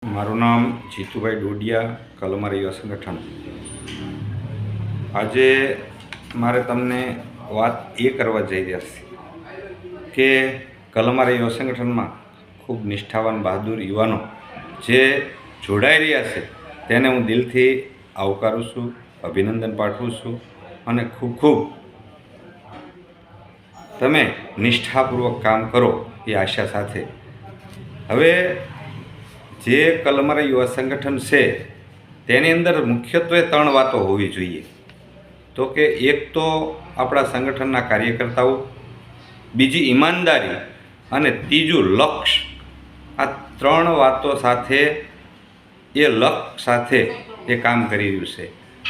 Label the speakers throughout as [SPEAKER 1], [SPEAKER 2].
[SPEAKER 1] મારું નામ જીતુભાઈ ડોડિયા, કલમર યુવા સંગઠન। આજે મારે તમને વાત એ કરવા જઈ રહ્યા છે કે કલમર યુવા સંગઠનમાં ખૂબ નિષ્ઠાવાન બહાદુર યુવાનો જે જોડાઈ રહ્યા છે તેને હું દિલથી આવકારું છું, અભિનંદન પાઠવું છું અને ખૂબ ખૂબ તમે નિષ્ઠાપૂર્વક કામ કરો એ આશા સાથે હવે જે કલમર યુવા સંગઠન છે તેની અંદર મુખ્યત્વે 3 વાતો હોવી જોઈએ। તો કે એક તો આપણા સંગઠનના કાર્યકર્તાઓ, બીજી ઈમાનદારી અને ત્રીજું લક્ષ્ય। આ 3 વાતો સાથે એ લક્ષ્ય સાથે એ કામ કરી રહ્યું છે।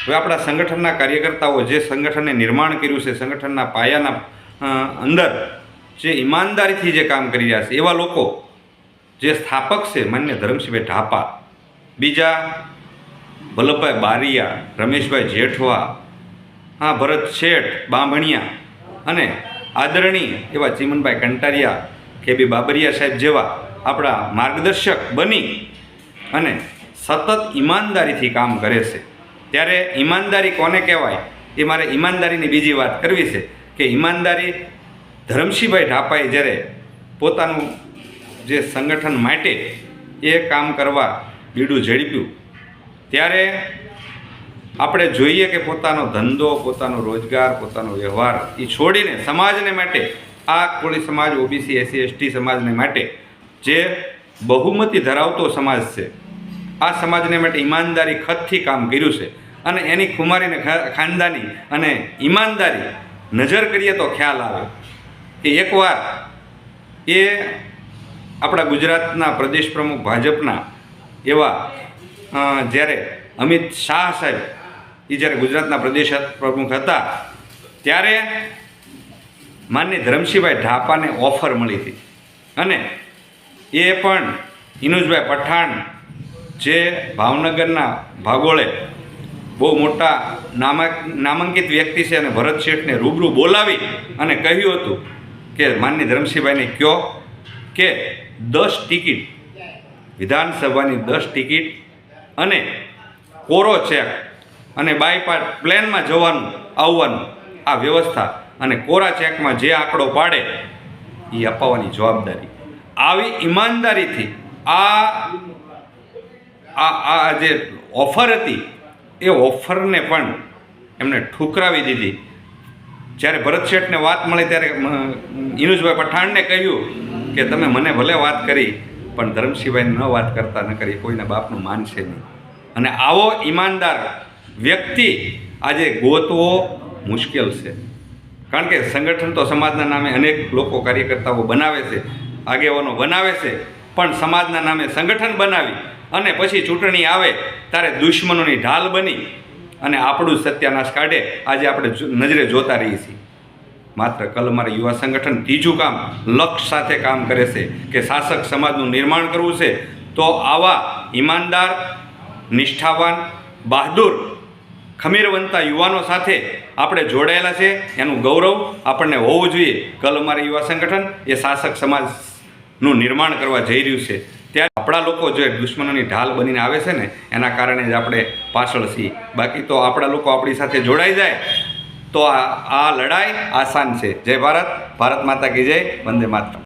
[SPEAKER 1] હવે આપણા સંગઠનના કાર્યકર્તાઓ જે સંગઠનને નિર્માણ કર્યું છે, સંગઠનના પાયાના અંદર જે ઈમાનદારીથી જે કામ કરી રહ્યા છે એવા લોકો જે સ્થાપક છે માન્ય ધરમસિંહભાઈ ઢાપા, બીજા વલ્લભભાઈ બારિયા, રમેશભાઈ જેઠવા, ભરત શેઠ બાંભણિયા અને આદરણીય એવા ચીમનભાઈ કંટારિયા, કેબી બાબરિયા સાહેબ જેવા આપણા માર્ગદર્શક બની અને સતત ઈમાનદારીથી કામ કરે છે। ત્યારે ઈમાનદારી કોને કહેવાય એ મારે ઈમાનદારીની બીજી વાત કરવી છે કે ઈમાનદારી ધરમસિંહભાઈ ઢાપાએ જ્યારે પોતાનું જે સંગઠન માટે એ કામ કરવા બીડું ઝડપ્યું ત્યારે આપણે જોઈએ કે પોતાનો ધંધો, પોતાનો રોજગાર, પોતાનો વ્યવહાર એ છોડીને સમાજને માટે, આ કોળી સમાજ, ઓબીસી, એસસી, એસટી સમાજને માટે જે બહુમતી ધરાવતો સમાજ છે આ સમાજને માટે ઈમાનદારી ખતથી કામ કર્યું છે અને એની ખુમારીને ખાનદાની અને ઈમાનદારી નજર કરીએ તો ખ્યાલ આવે કે એકવાર એ આપણા ગુજરાતના પ્રદેશ પ્રમુખ ભાજપના એવા જ્યારે અમિત શાહ સાહેબ એ જ્યારે ગુજરાતના પ્રદેશ પ્રમુખ હતા ત્યારે માનનીય ધરમસિંહભાઈ ઢાપાને ઓફર મળી હતી અને એ પણ ઇનુજભાઈ પઠાણ જે ભાવનગરના ભાગોળે બહુ મોટા નામાંકિત વ્યક્તિ છે અને ભરત શેઠને રૂબરૂ બોલાવી અને કહ્યું હતું કે માનનીય ધરમસિંહભાઈને કહો કે 10 ટિકિટ, વિધાનસભાની 10 ટિકિટ અને કોરો ચેક અને બાય પ્લેનમાં જવાનું આવવાનું આ વ્યવસ્થા અને કોરા ચેકમાં જે આંકડો પાડે એ અપાવવાની જવાબદારી, આવી ઈમાનદારીથી આ જે ઓફર હતી એ ઓફરને પણ એમણે ઠુકરાવી દીધી। જ્યારે ભરત શેઠને વાત મળી ત્યારે ઇનુજભાઈ પઠાણને કહ્યું કે તમે મને ભલે વાત કરી પણ ધરમસિંહભાઈને ન વાત કરતા, ન કરી કોઈના બાપનું માનશે નહીં। અને આવો ઈમાનદાર વ્યક્તિ આજે ગોતવો મુશ્કેલ છે, કારણ કે સંગઠન તો સમાજના નામે અનેક લોકો કાર્યકર્તાઓ બનાવે છે, આગેવાનો બનાવે છે, પણ સમાજના નામે સંગઠન બનાવી અને પછી ચૂંટણી આવે ત્યારે દુશ્મનોની ઢાલ બની અને આપણું સત્યાનાશ કાઢે આજે આપણે નજરે જોતા રહીએ છીએ। માત્ર કલમર યુવા સંગઠન ત્રીજું કામ લક્ષ્ય સાથે કામ કરે છે કે શાસક સમાજનું નિર્માણ કરવું છે, તો આવા ઈમાનદાર, નિષ્ઠાવાન, બહાદુર, ખમીરવંતા યુવાનો સાથે આપણે જોડાયેલા છે એનું ગૌરવ આપણને હોવું જોઈએ। કલમર યુવા સંગઠન એ શાસક સમાજનું નિર્માણ કરવા જઈ રહ્યું છે, ત્યારે આપણા લોકો જે દુશ્મનોની ઢાલ બનીને આવે છે ને એના કારણે જ આપણે પાછળ છીએ। બાકી તો આપણા લોકો આપણી સાથે જોડાઈ જાય તો આ લડાઈ આસાન છે। જય ભારત, ભારત માતા કી જય, વંદે માતરમ।